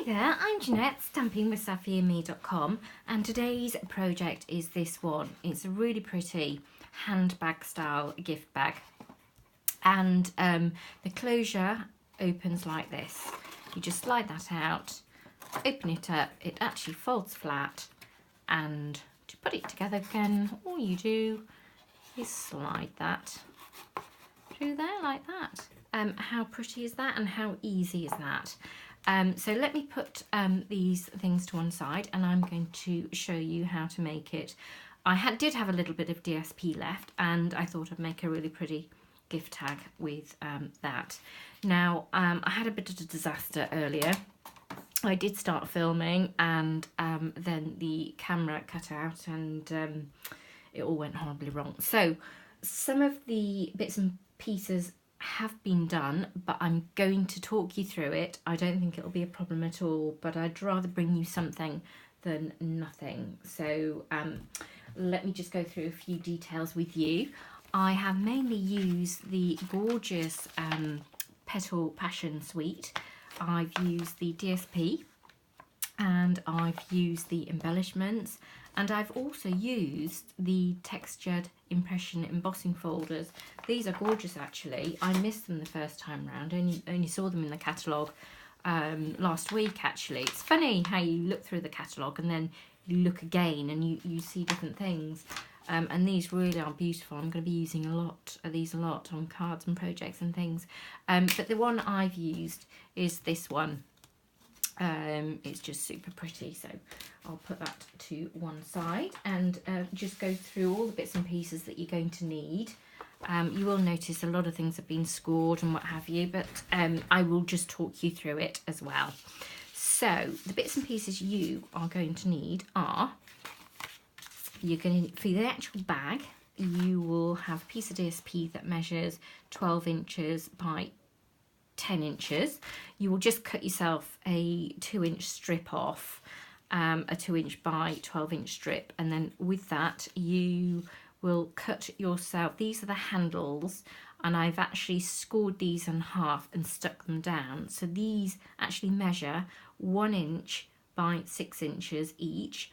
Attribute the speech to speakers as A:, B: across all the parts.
A: Hi there, I'm Jeannette, stampingwithsafiandme.com, and today's project is this one. It's a really pretty handbag style gift bag, and the closure opens like this. You just slide that out, open it up, it actually folds flat, and to put it together again, all you do is slide that through there like that. How pretty is that, and how easy is that? So let me put these things to one side, and I'm going to show you how to make it. I did have a little bit of DSP left, and I thought I'd make a really pretty gift tag with that. Now, I had a bit of a disaster earlier. I did start filming, and then the camera cut out, and it all went horribly wrong. So some of the bits and pieces have been done, but I'm going to talk you through it. I don't think it'll be a problem at all, but I'd rather bring you something than nothing. So let me just go through a few details with you. I have mainly used the gorgeous Petal Passion Suite. I've used the DSP, and I've used the embellishments, and I've also used the textured impression embossing folders. These are gorgeous actually. I missed them the first time round, only saw them in the catalogue last week actually. It's funny how you look through the catalogue and then you look again and you see different things. And these really are beautiful. I'm going to be using a lot of these on cards and projects and things. But the one I've used is this one. It's just super pretty, so I'll put that to one side and just go through all the bits and pieces that you're going to need. You will notice a lot of things have been scored and what have you, but I will just talk you through it as well. So the bits and pieces you are going to need are, for the actual bag, you will have a piece of DSP that measures 12 inches by 10 inches. You will just cut yourself a 2-inch strip off, a 2-inch by 12-inch strip, and then with that you will cut yourself, these are the handles, and I've actually scored these in half and stuck them down. So these actually measure 1 inch by 6 inches each,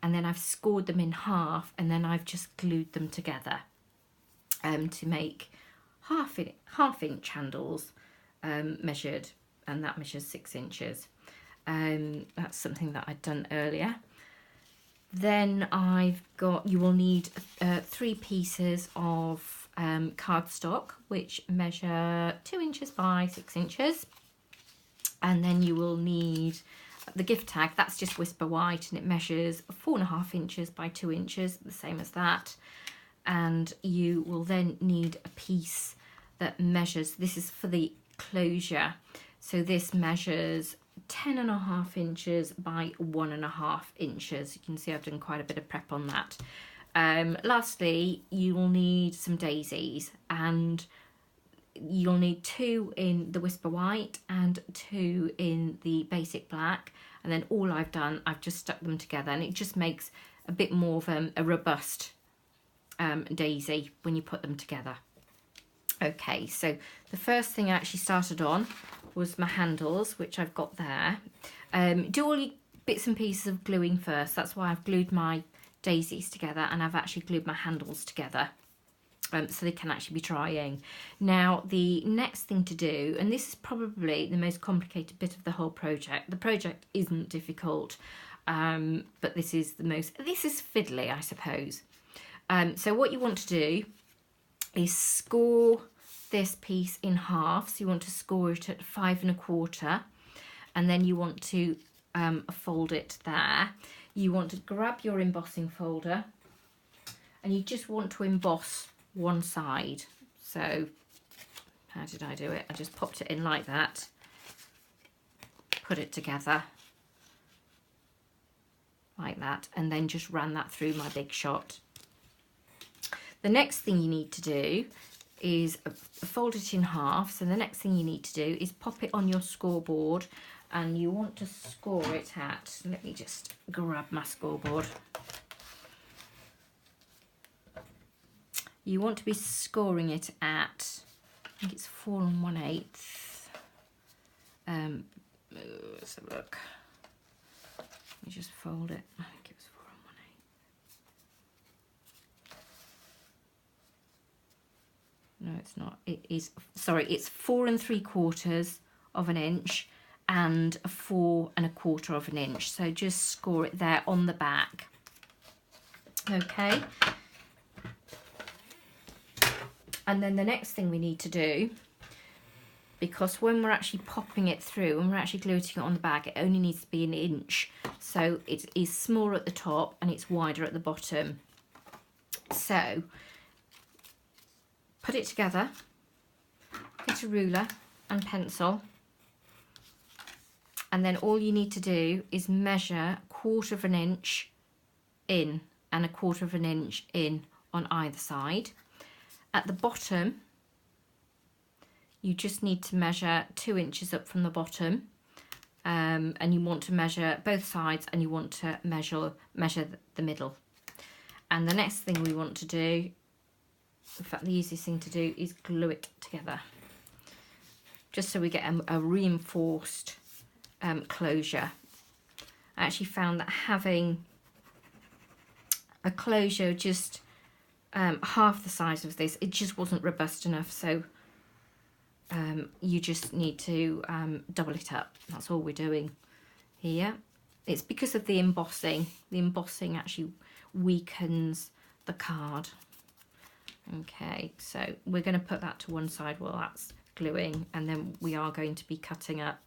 A: and then I've scored them in half, and then I've just glued them together to make half-inch handles. Measured, and that measures 6 inches. That's something that I'd done earlier. Then you will need 3 pieces of cardstock, which measure 2 inches by 6 inches. And then you will need the gift tag, that's just Whisper White, and it measures 4.5 inches by 2 inches, the same as that. And you will then need a piece that measures, this is for the closure, so this measures 10.5 inches by 1.5 inches. You can see I've done quite a bit of prep on that. Lastly, you will need some daisies, and you'll need 2 in the Whisper White and 2 in the basic black, and then all I've done, I've just stuck them together, and it just makes a bit more of a robust daisy when you put them together. Okay, so the first thing I actually started on was my handles, which I've got there. Do all your bits and pieces of gluing first. That's why I've glued my daisies together, and I've actually glued my handles together, so they can actually be drying. Now, the next thing to do, and this is probably the most complicated bit of the whole project. The project isn't difficult, but this is fiddly, I suppose. So what you want to do is score this piece in half. So you want to score it at 5 1/4, and then you want to fold it there. You want to grab your embossing folder, and you just want to emboss one side. So how did I do it? I just popped it in like that, put it together like that, and then just ran that through my big shot. The next thing you need to do is fold it in half. So the next thing you need to do is pop it on your scoreboard, and you want to score it at, let me just grab my scoreboard. You want to be scoring it at, I think it's 4 1/8. Let's have a look. Let me just fold it. I think it was 4 and 1/8. No, it's not. It is, sorry, it's 4 3/4 of an inch and 4 1/4 of an inch. So just score it there on the back. Okay. And then the next thing we need to do, because when we're actually popping it through, when we're actually gluing it on the bag, it only needs to be 1 inch. So it is smaller at the top and it's wider at the bottom. So put it together, get a ruler and pencil, and then all you need to do is measure 1/4 of an inch in and 1/4 of an inch in on either side. At the bottom, you just need to measure 2 inches up from the bottom, and you want to measure both sides, and you want to measure the middle. And the next thing we want to do, in fact the easiest thing to do, is glue it together, just so we get a reinforced closure. I actually found that having a closure just half the size of this, it just wasn't robust enough. So you just need to double it up. That's all we're doing here. It's because of the embossing. The embossing actually weakens the card. Okay, so we're going to put that to one side while that's gluing, and then we are going to be cutting up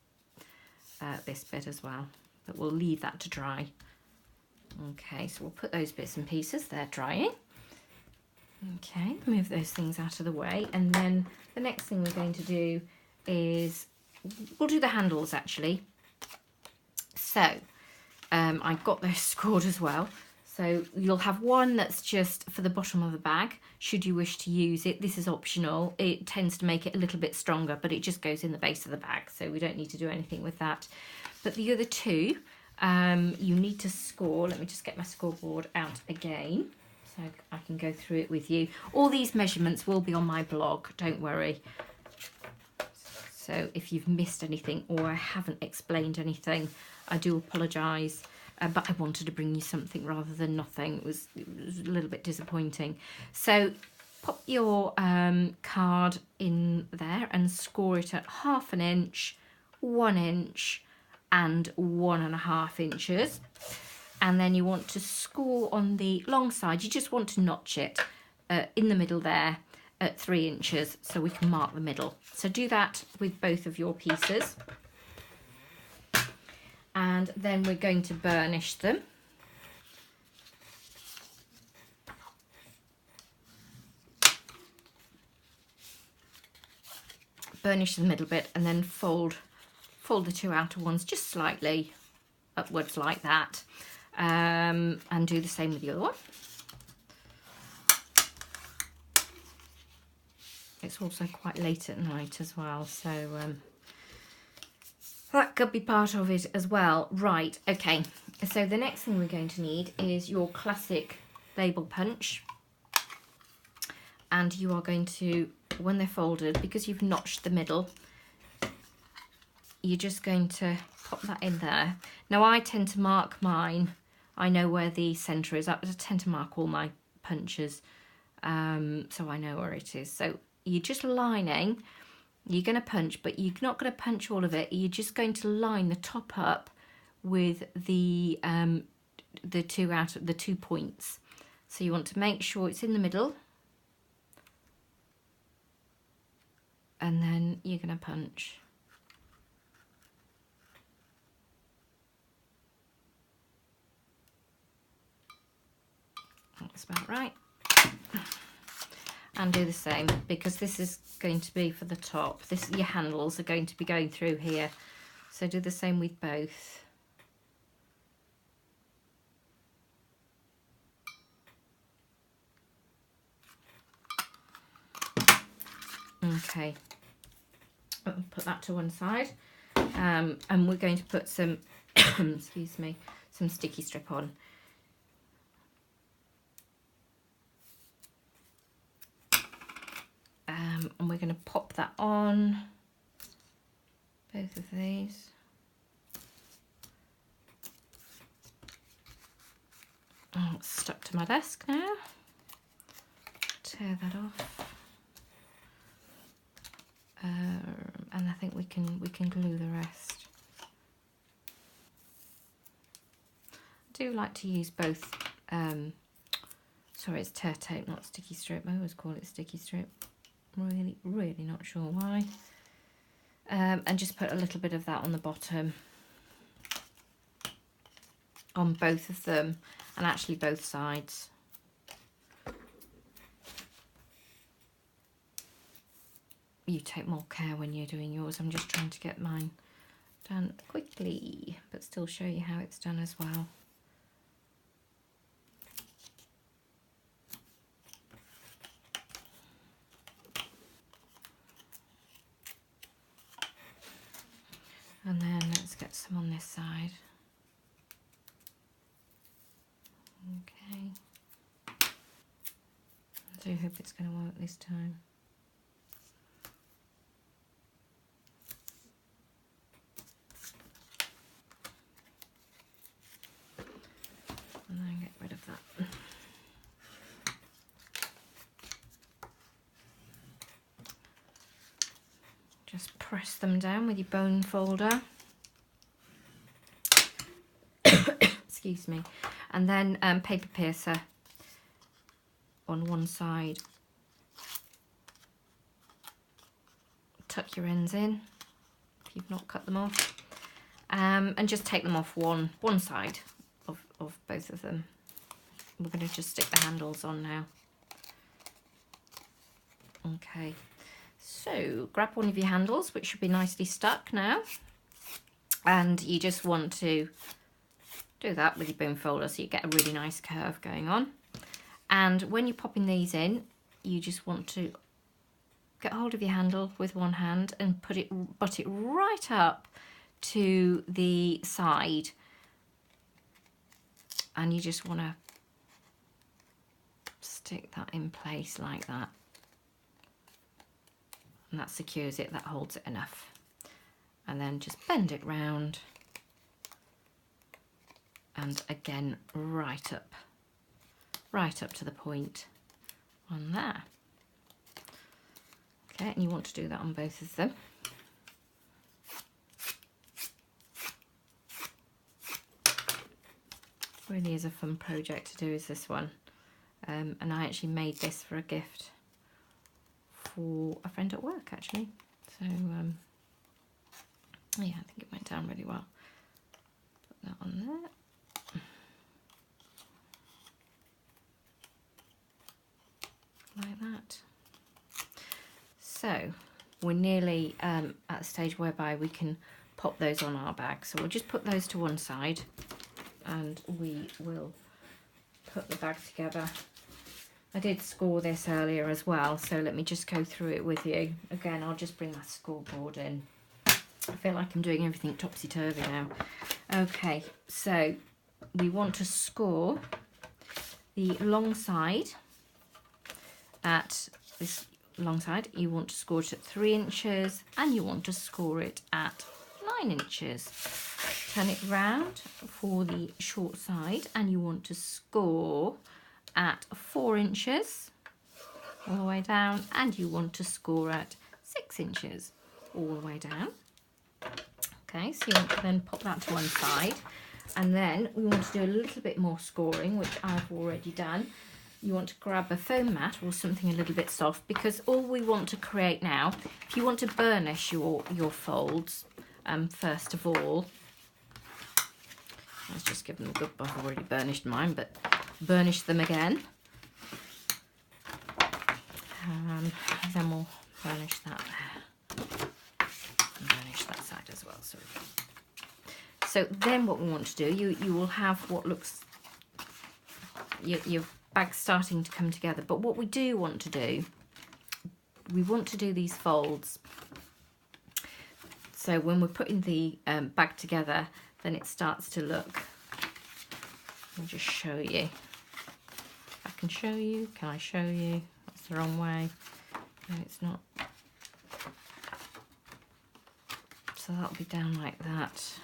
A: this bit as well, but we'll leave that to dry. Okay, so we'll put those bits and pieces, they're drying. Okay, move those things out of the way, and then the next thing we're going to do is we'll do the handles actually. So I got those scored as well. So you'll have one that's just for the bottom of the bag, should you wish to use it. This is optional. It tends to make it a little bit stronger, but it just goes in the base of the bag, so we don't need to do anything with that. But the other two, you need to score. Let me just get my scoreboard out again, so I can go through it with you. All these measurements will be on my blog, don't worry. So if you've missed anything or I haven't explained anything, I do apologise. But I wanted to bring you something rather than nothing. It was a little bit disappointing. So pop your card in there and score it at 1/2 inch, 1 inch and 1.5 inches. And then you want to score on the long side. You just want to notch it in the middle there at 3 inches so we can mark the middle. So do that with both of your pieces. And then we're going to burnish them. Burnish the middle bit and then fold the two outer ones just slightly upwards like that. And do the same with the other one. It's also quite late at night as well, so that could be part of it as well. Right, okay, so the next thing we're going to need is your classic label punch, and you are going to, when they're folded, because you've notched the middle, you're just going to pop that in there. Now I tend to mark mine, I know where the centre is. I tend to mark all my punches, so I know where it is. So you're just lining. You're going to punch, but you're not going to punch all of it. You're just going to line the top up with the 2 points. So you want to make sure it's in the middle, and then you're going to punch. That's about right. And do the same, because this is going to be for the top. Your handles are going to be going through here. So do the same with both. Okay, I'll put that to one side. And we're going to put some, excuse me, some sticky strip on. And we're going to pop that on both of these. That's stuck to my desk now. Tear that off. And I think we can glue the rest. I do like to use both, sorry, it's tear tape, not sticky strip. I always call it sticky strip. Really not sure why. And just put a little bit of that on the bottom, on both of them, and actually both sides. You take more care when you're doing yours. I'm just trying to get mine done quickly, but still show you how it's done as well. And then let's get some on this side. Okay. I do hope it's going to work this time. And then get rid of that. Just press them down with your bone folder. Excuse me. And then paper piercer on one side. Tuck your ends in if you've not cut them off. And just take them off one side of both of them. We're going to just stick the handles on now. Okay, so grab one of your handles, which should be nicely stuck now, and you just want to do that with your bone folder so you get a really nice curve going on. And when you're popping these in, you just want to get hold of your handle with one hand and butt it right up to the side. And you just want to stick that in place like that. And that secures it, that holds it enough. And then just bend it round. And again, right up to the point on there. Okay, and you want to do that on both of them. Really is a fun project to do, is this one. And I actually made this for a gift for a friend at work, actually. So yeah, I think it went down really well. Put that on there. Like that. So we're nearly at the stage whereby we can pop those on our bag. So we'll just put those to one side and we will put the bag together. I did score this earlier as well, so let me just go through it with you. Again, I'll just bring my scoreboard in. I feel like I'm doing everything topsy-turvy now. Okay, so we want to score the long side at this long side. You want to score it at 3 inches and you want to score it at 9 inches. Turn it round for the short side and you want to score at 4 inches all the way down, and you want to score at 6 inches all the way down. Okay, so you want to then pop that to one side, and then we want to do a little bit more scoring, which I've already done. You want to grab a foam mat or something a little bit soft, because all we want to create now, if you want to burnish your folds, first of all, let's just give them a good, I've already burnished mine, but burnish them again. Then we'll burnish that there. And burnish that side as well, sorry. So then what we want to do, you will have what looks, your bag's starting to come together, but what we do want to do, we want to do these folds. So when we're putting the bag together, then it starts to look, I'll just show you. I can show you, can I show you? That's the wrong way. No, it's not. So that'll be down like that.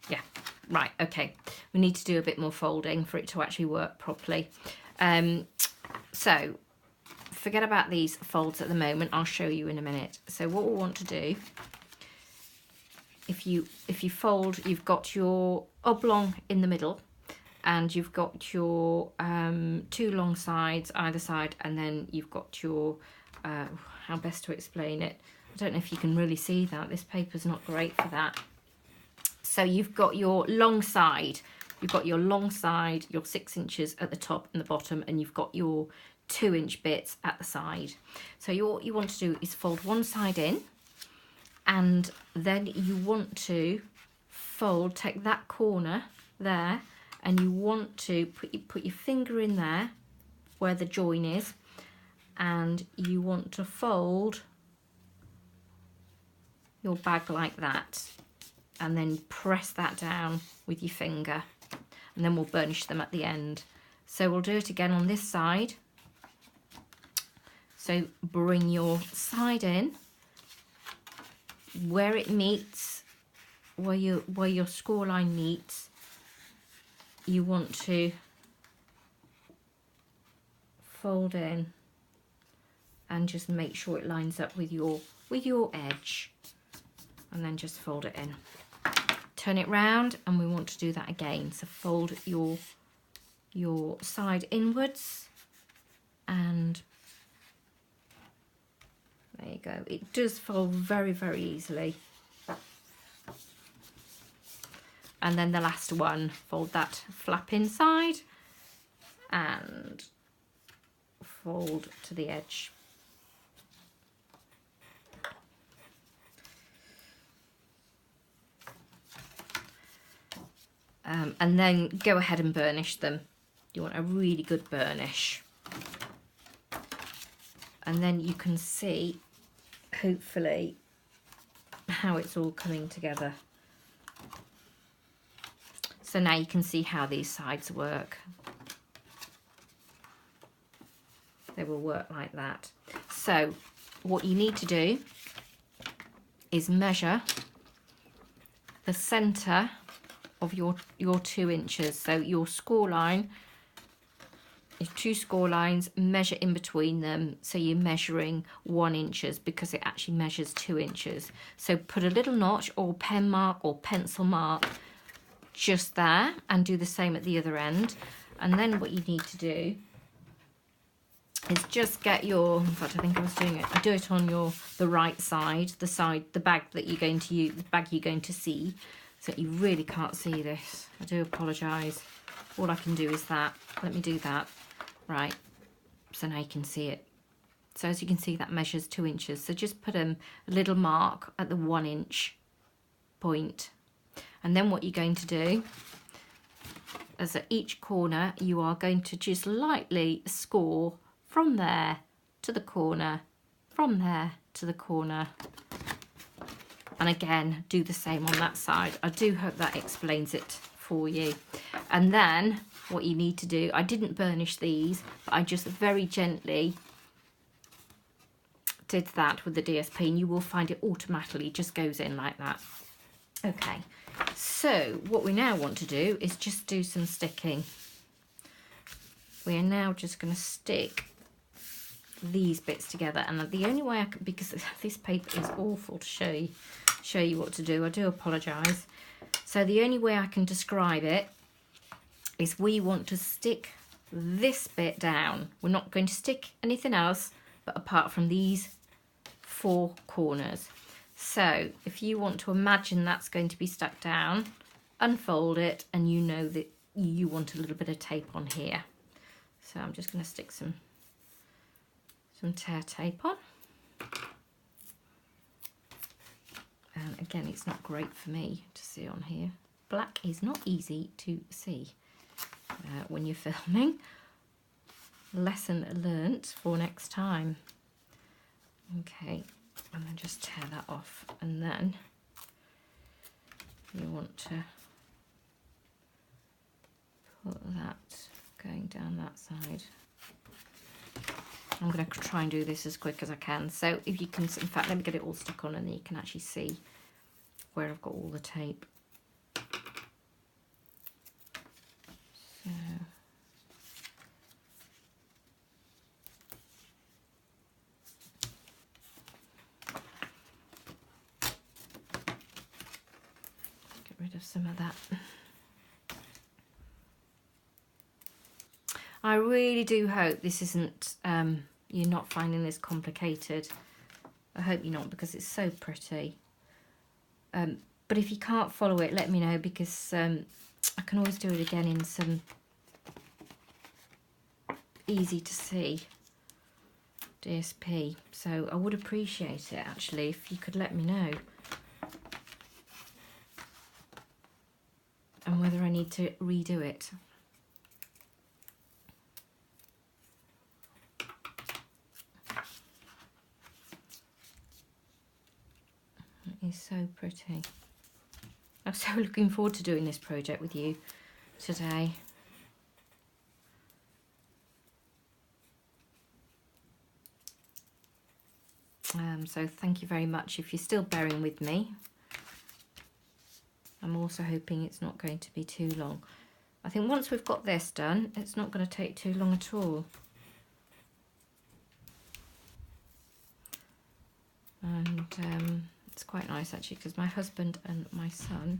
A: Yeah, right, okay. We need to do a bit more folding for it to actually work properly. So forget about these folds at the moment. I'll show you in a minute. So what we want to do, if you fold, you've got your oblong in the middle, and you've got your 2 long sides either side, and then you've got your how best to explain it. I don't know if you can really see that. This paper's not great for that. So you've got your long side. You've got your long side, your 6 inches at the top and the bottom, and you've got your 2-inch bits at the side. So what you want to do is fold one side in, and then you want to fold, take that corner there, and you want to put your finger in there where the join is, and you want to fold your bag like that, and then press that down with your finger, and then we'll burnish them at the end. So we'll do it again on this side. So bring your side in where it meets, where your score line meets. You want to fold in and just make sure it lines up with your edge, and then just fold it in. Turn it round, and we want to do that again. So fold your side inwards, and there you go. It does fold very, very easily. And then the last one, fold that flap inside and fold to the edge. And then go ahead and burnish them. You want a really good burnish. And then you can see, hopefully, how it's all coming together. So now you can see how these sides work. They will work like that. So what you need to do is measure the centre of your 2 inches. So your score line, your 2 score lines, measure in between them. So you're measuring 1 inches, because it actually measures 2 inches. So put a little notch or pen mark or pencil mark just there, and do the same at the other end. And then what you need to do is just get your, in fact I think I was doing it, do it on the right side, the bag that you're going to use, the bag you're going to see. So you really can't see this, I do apologise. All I can do is that. Let me do that. Right, so now you can see it. So as you can see, that measures 2 inches. So just put a little mark at the 1 inch point. And then what you're going to do is at each corner, you are going to just lightly score from there to the corner, from there to the corner. And again, do the same on that side. I do hope that explains it for you. And then what you need to do, I didn't burnish these, but I just very gently did that with the DSP, and you will find it automatically just goes in like that. Okay, so what we now want to do is just do some sticking. We are now just going to stick these bits together, and the only way I can, because this paper is awful to show you what to do, I do apologise. So the only way I can describe it is we want to stick this bit down. We're not going to stick anything else but apart from these 4 corners. So if you want to imagine that's going to be stuck down, unfold it, and you know that you want a little bit of tape on here. So I'm just going to stick some tear tape on. And again, it's not great for me to see on here. Black is not easy to see when you're filming. Lesson learnt for next time. Okay, and then just tear that off, and then you want to put that going down that side. I'm going to try and do this as quick as I can. So if you can, in fact, let me get it all stuck on, and then you can actually see where I've got all the tape. rid of some of that. I really do hope this isn't, you're not finding this complicated. I hope you're not, because it's so pretty. But if you can't follow it, let me know, because I can always do it again in some easy to see DSP. So I would appreciate it, actually, if you could let me know. And whether I need to redo it. It is so pretty. I'm so looking forward to doing this project with you today. So thank you very much if you're still bearing with me. I'm also hoping it's not going to be too long. I think once we've got this done, it's not going to take too long at all. And it's quite nice actually, because my husband and my son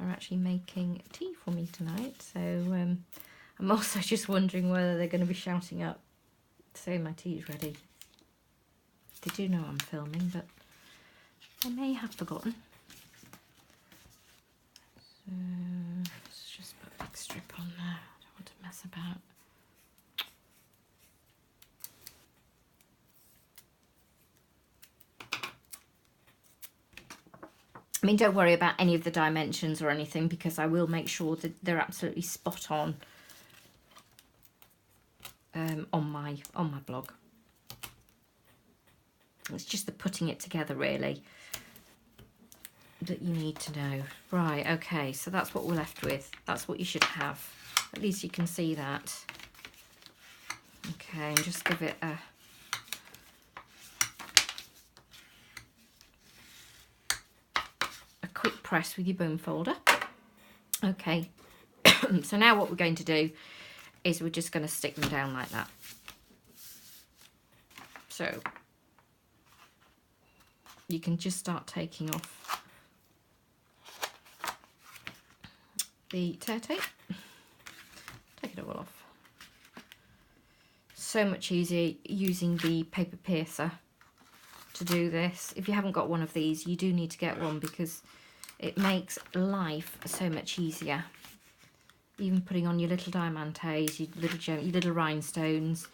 A: are actually making tea for me tonight. So I'm also just wondering whether they're going to be shouting up to say my tea's ready. They do know I'm filming, but I may have forgotten. So let's just put a big strip on there. I don't want to mess about. I mean, don't worry about any of the dimensions or anything, because I will make sure that they're absolutely spot on my blog. It's just the putting it together, really, that you need to know. Right, okay, so that's what we're left with. That's what you should have. At least you can see that. Okay, and just give it a quick press with your boom folder. Okay, so now what we're going to do is we're just going to stick them down like that. So you can just start taking off the tear tape. Take it all off. So much easier using the paper piercer to do this. If you haven't got one of these, you do need to get one, because it makes life so much easier. Even putting on your little diamantes, your little rhinestones,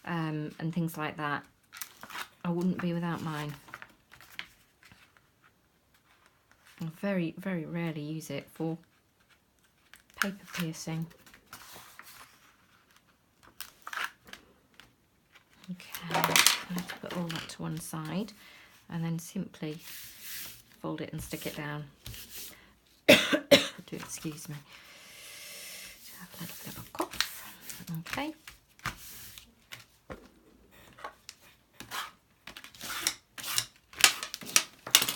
A: and things like that. I wouldn't be without mine. I very, very rarely use it for paper piercing. Okay, let's put all that to one side and then simply fold it and stick it down. Do excuse me. Have a little bit of a cough. Okay.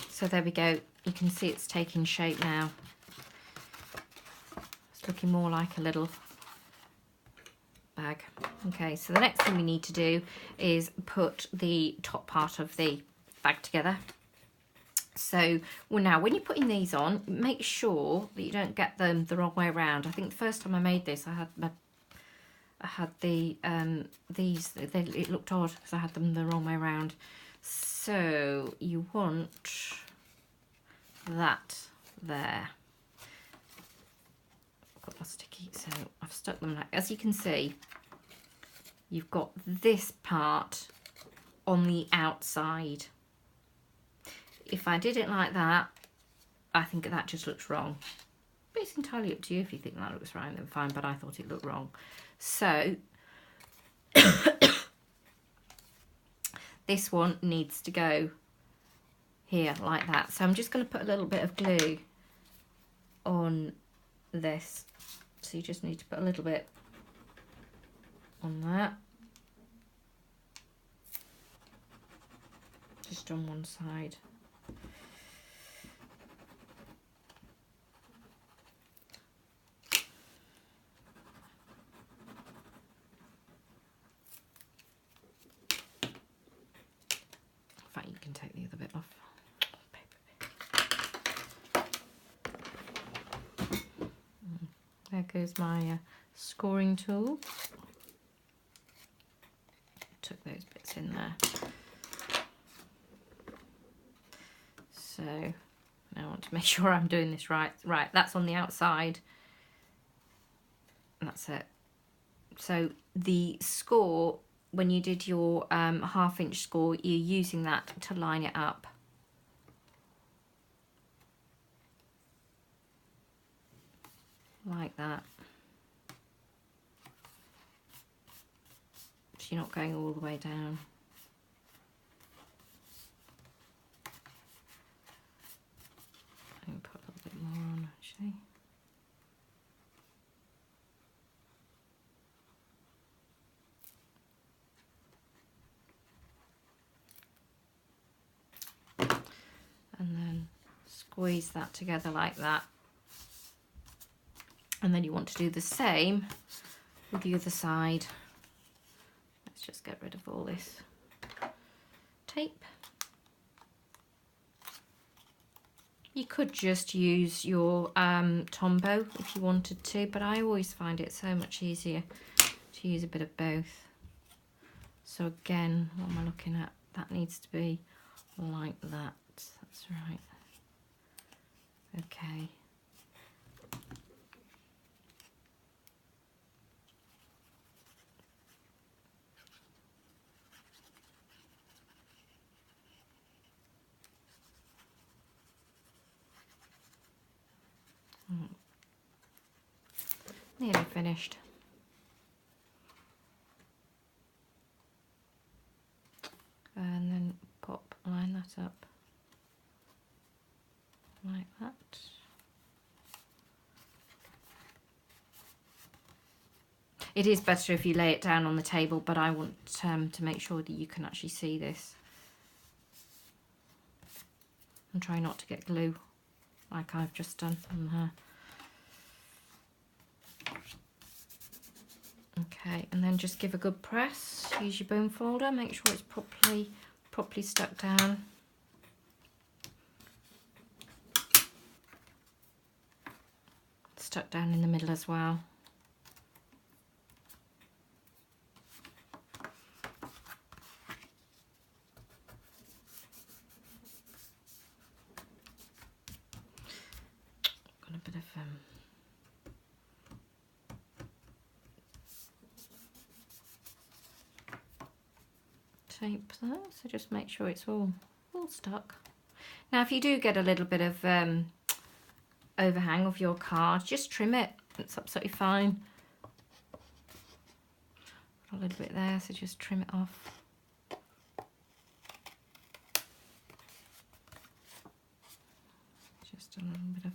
A: So there we go. You can see it's taking shape now. It's looking more like a little bag. Okay, so the next thing we need to do is put the top part of the bag together. So, well, now when you're putting these on, make sure that you don't get them the wrong way around. I think the first time I made this, I had these. It looked odd because I had them the wrong way around. So you want that there. I've got my sticky, so I've stuck them like, as you can see, you've got this part on the outside. If I did it like that, I think that just looks wrong. But it's entirely up to you. If you think that looks right, then fine, but I thought it looked wrong. So this one needs to go here like that. So I'm just going to put a little bit of glue on this. So you just need to put a little bit on that. Just on one side. You can take the other bit off. There goes my scoring tool. Took those bits in there. So now I want to make sure I'm doing this right. Right, that's on the outside. That's it. So the score, when you did your 1/2 inch score, you're using that to line it up. Like that. So you're not going all the way down. I can put a little bit more on actually. And then squeeze that together like that. And then you want to do the same with the other side. Let's just get rid of all this tape. You could just use your Tombow if you wanted to, but I always find it so much easier to use a bit of both. So again, what am I looking at? That needs to be like that. That's right. Okay. Nearly finished. And then line that up like that. It is better if you lay it down on the table, but I want to make sure that you can actually see this. And try not to get glue like I've just done on her. Okay, and then just give a good press. Use your bone folder, make sure it's properly stuck down. Stuck down in the middle as well. Got a bit of tape there, so just make sure it's all stuck. Now if you do get a little bit of overhang of your card, just trim it, it's absolutely fine. Got a little bit there, so just trim it off. Just a little bit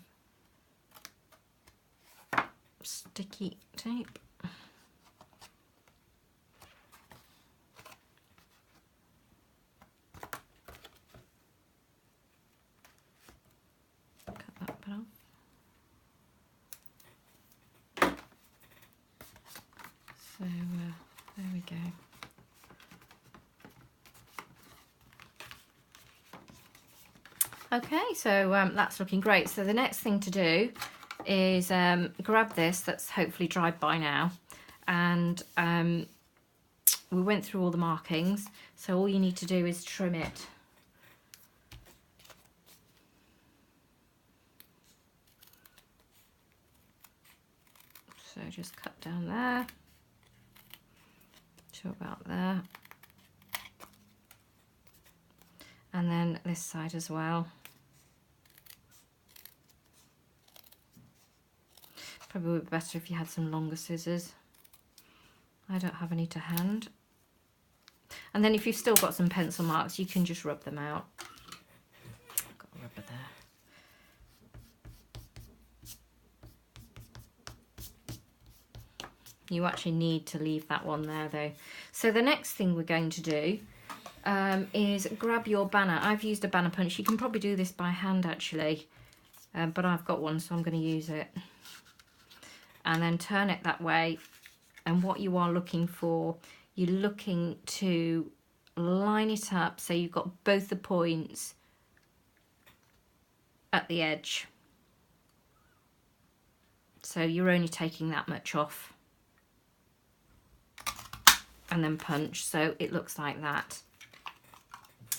A: of sticky tape. So there we go. Okay, so that's looking great. So the next thing to do is grab this that's hopefully dried by now, and we went through all the markings, so all you need to do is trim it. So just cut down there to about there, and then this side as well. Probably would be better if you had some longer scissors. I don't have any to hand. And then if you've still got some pencil marks, you can just rub them out. Got a rubber there. You actually need to leave that one there though. So the next thing we're going to do is grab your banner. I've used a banner punch. You can probably do this by hand actually, but I've got one, so I'm going to use it. And then turn it that way, and what you are looking for, you're looking to line it up so you've got both the points at the edge. so you're only taking that much off, and then punch, so it looks like that.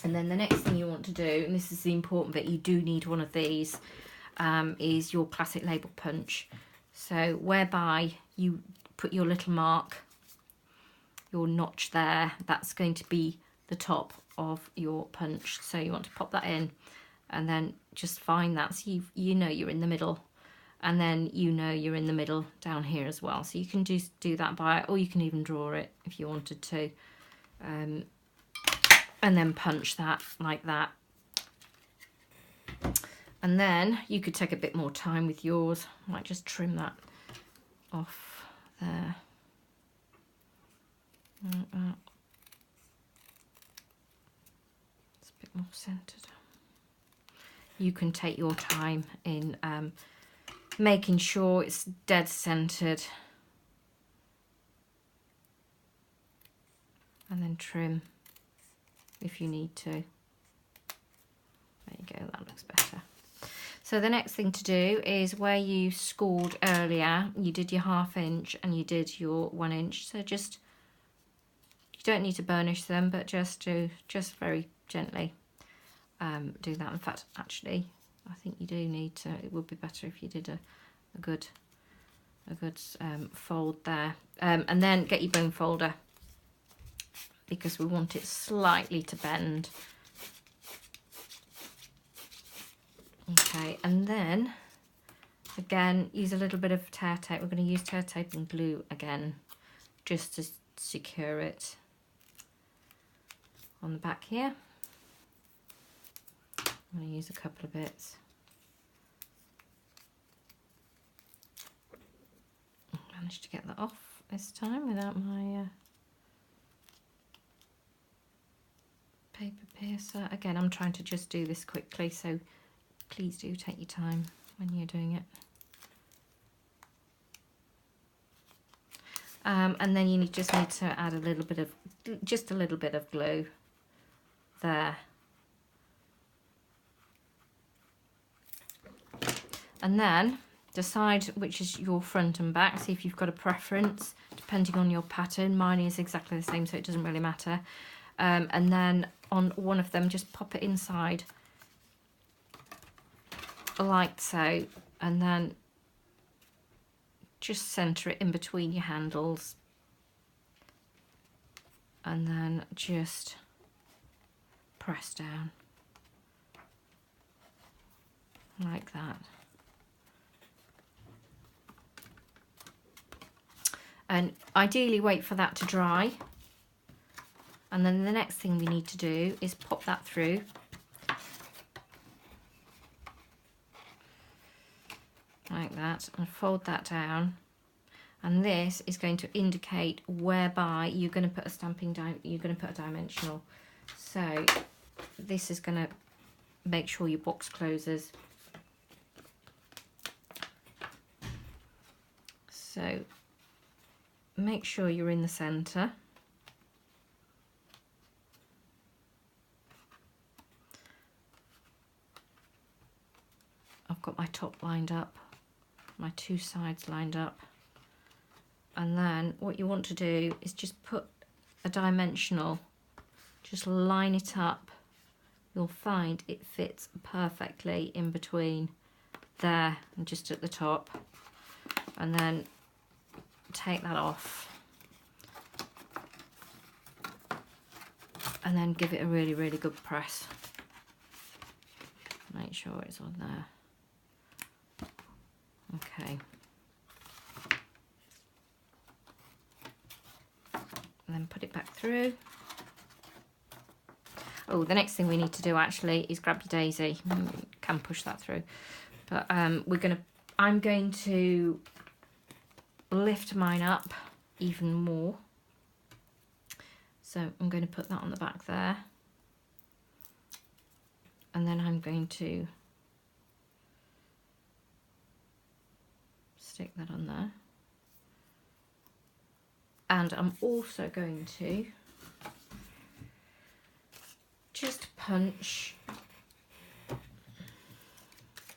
A: And then the next thing you want to do, and this is the important bit, you do need one of these, is your classic label punch. So whereby you put your little mark, your notch there, that's going to be the top of your punch. So you want to pop that in and then just find that, so you know you're in the middle, and then you know you're in the middle down here as well. So you can just do that by, or you can even draw it if you wanted to, and then punch that like that. And then you could take a bit more time with yours. I might just trim that off there. Like that. It's a bit more centered. You can take your time in making sure it's dead centered. And then trim if you need to. There you go, that looks better. So the next thing to do is where you scored earlier, you did your 1/2 inch and you did your 1 inch. So just, you don't need to burnish them, but just very gently do that. In fact, actually, I think you do need to, it would be better if you did a good fold there. And then get your bone folder, because we want it slightly to bend. Okay, and then again use a little bit of tear tape. We're going to use tear tape and glue again just to secure it on the back here. I'm going to use a couple of bits. I managed to get that off this time without my paper piercer. Again, I'm trying to just do this quickly, so please do take your time when you're doing it. And then you just need to add a little bit of, just a little bit of glue there. And then decide which is your front and back. See if you've got a preference depending on your pattern. Mine is exactly the same, so it doesn't really matter. And then on one of them, just pop it inside like so, and then just center it in between your handles, and then just press down like that. And ideally wait for that to dry. And then the next thing we need to do is pop that through. Like that, and fold that down. And this is going to indicate whereby you're going to put a stamping you're going to put a dimensional. So this is going to make sure your box closes. So make sure you're in the center. I've got my top lined up, my two sides lined up, and then what you want to do is just put a dimensional, just line it up. You'll find it fits perfectly in between there and just at the top, and then take that off and then give it a really, really good press. Make sure it's on there. Okay. And then put it back through. Oh, the next thing we need to do actually is grab your daisy. You can push that through. But I'm going to lift mine up even more. So I'm going to put that on the back there. And then I'm going to stick that on there. And I'm also going to just punch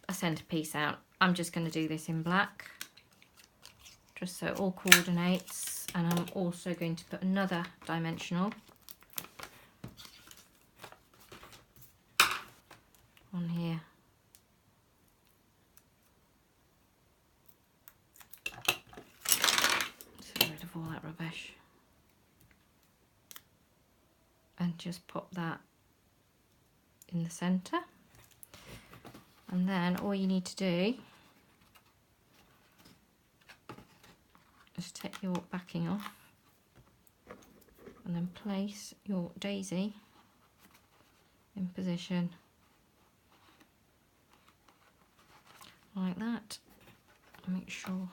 A: a centerpiece out. I'm just going to do this in black. just so it all coordinates. And I'm also going to put another dimensional on here. Just get rid of all that rubbish. And just pop that in the centre. And then all you need to do is take your backing off and then place your daisy in position like that. Make sure,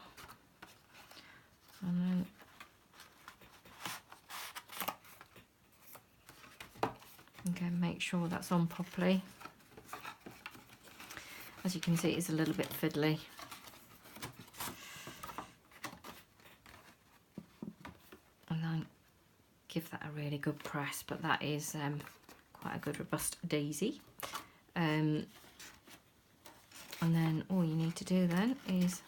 A: and then again make sure that's on properly. As you can see, it's a little bit fiddly. And then give that a really good press, but that is quite a good robust daisy. And then all you need to do then is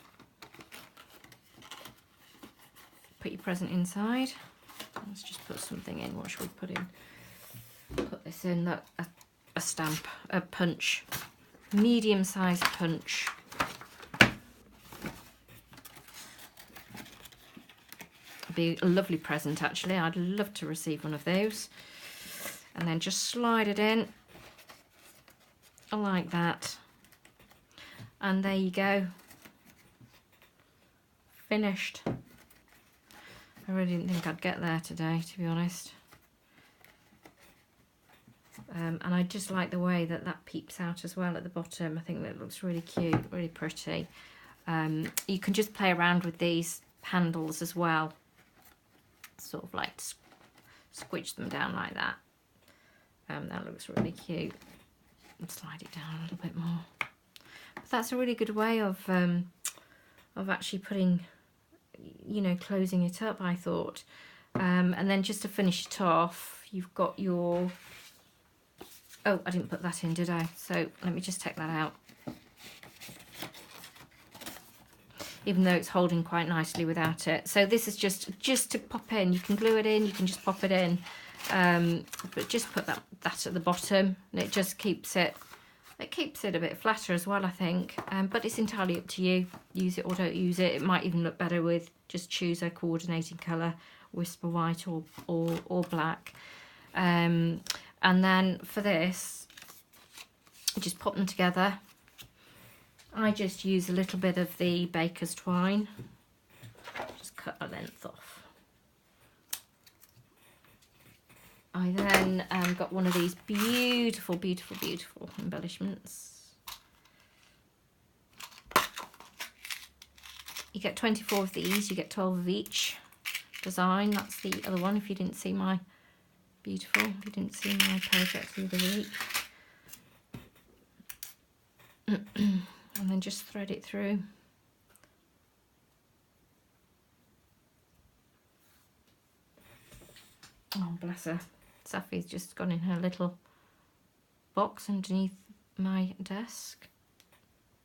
A: put your present inside. Let's just put something in. What should we put in? Put this in, a stamp, a punch. Medium-sized punch. Be a lovely present actually. I'd love to receive one of those. And then just slide it in like that. And there you go. Finished. I really didn't think I'd get there today, to be honest. And I just like the way that that peeps out as well at the bottom. I think that looks really cute, really pretty. You can just play around with these handles as well. Sort of like squidge them down like that. That looks really cute. And slide it down a little bit more. But that's a really good way of actually putting, you know, closing it up, I thought. And then just to finish it off, you've got your... Oh, I didn't put that in, did I? So let me just take that out. Even though it's holding quite nicely without it. So this is just to pop in. You can glue it in, you can just pop it in. But just put that at the bottom, and it just keeps it a bit flatter as well, I think. But it's entirely up to you. Use it or don't use it. It might even look better with just choose a coordinating colour, Whisper White or black. And then for this, just pop them together. I just use a little bit of the baker's twine. Just cut a length off. I then got one of these beautiful, beautiful, beautiful embellishments. You get 24 of these, you get 12 of each design. That's the other one if you didn't see my beautiful, if you didn't see my project the other week. And then just thread it through. Oh, bless her. Safi's just gone in her little box underneath my desk.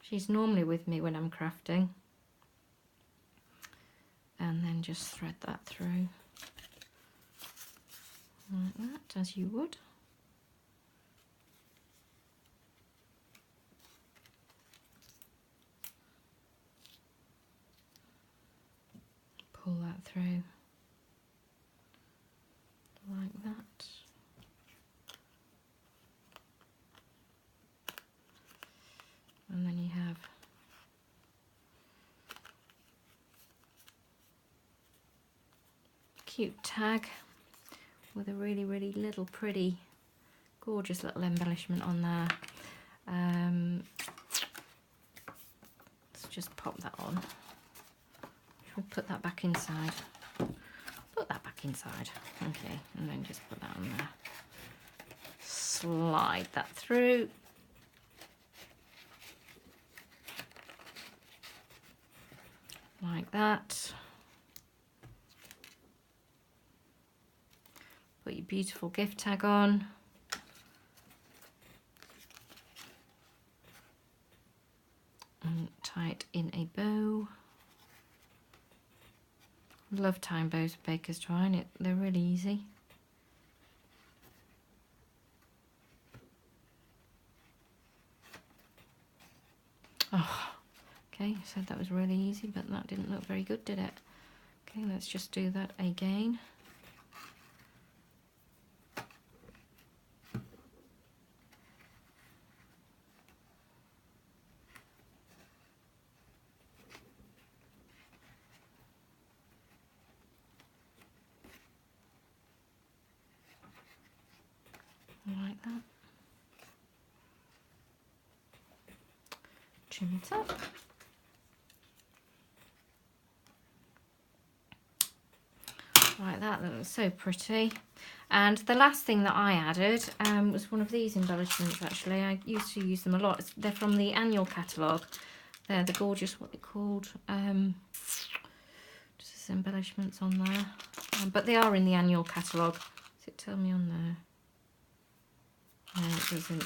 A: She's normally with me when I'm crafting. And then just thread that through. Like that, as you would. Pull that through like that. And then you have a cute tag with a really, really little pretty, gorgeous little embellishment on there. Let's just pop that on. We'll put that back inside. Put that back inside. Okay, and then just put that on there. Slide that through. Like that. Put your beautiful gift tag on. And tie it in a bow. Love time bows with baker's twine. They're really easy. Oh, okay, I said that was really easy, but that didn't look very good, did it? Okay, let's just do that again. Like that. Trim it up. Like that, that was so pretty. And the last thing that I added was one of these embellishments actually. I used to use them a lot. They're from the annual catalogue. They're the gorgeous, what they're called, just embellishments on there. But they are in the annual catalogue. Does it tell me on there? No, it doesn't.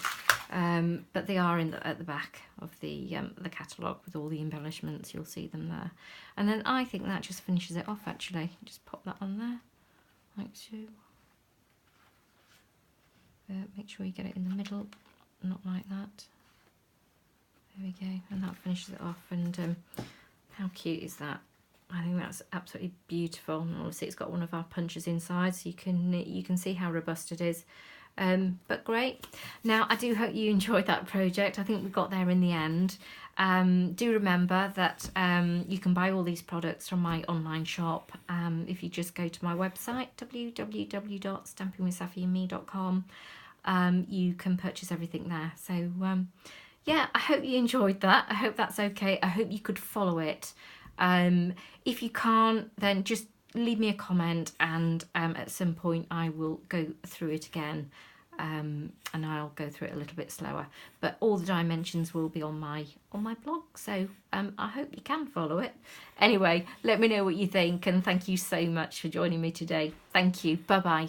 A: But they are at the back of the catalogue with all the embellishments. You'll see them there. And then I think that just finishes it off actually. Just pop that on there, like so. Make sure you get it in the middle, not like that. There we go, and that finishes it off. And how cute is that? I think that's absolutely beautiful. And obviously it's got one of our punches inside, so you can see how robust it is. But great. Now I do hope you enjoyed that project. I think we got there in the end. Do remember that you can buy all these products from my online shop if you just go to my website www.stampingwithsafiandme.com. You can purchase everything there. So yeah, I hope you enjoyed that. I hope that's okay. I hope you could follow it. If you can't, then just leave me a comment, and at some point I will go through it again, and I'll go through it a little bit slower, but all the dimensions will be on my blog, so I hope you can follow it. Anyway, let me know what you think, and thank you so much for joining me today. Thank you. Bye bye.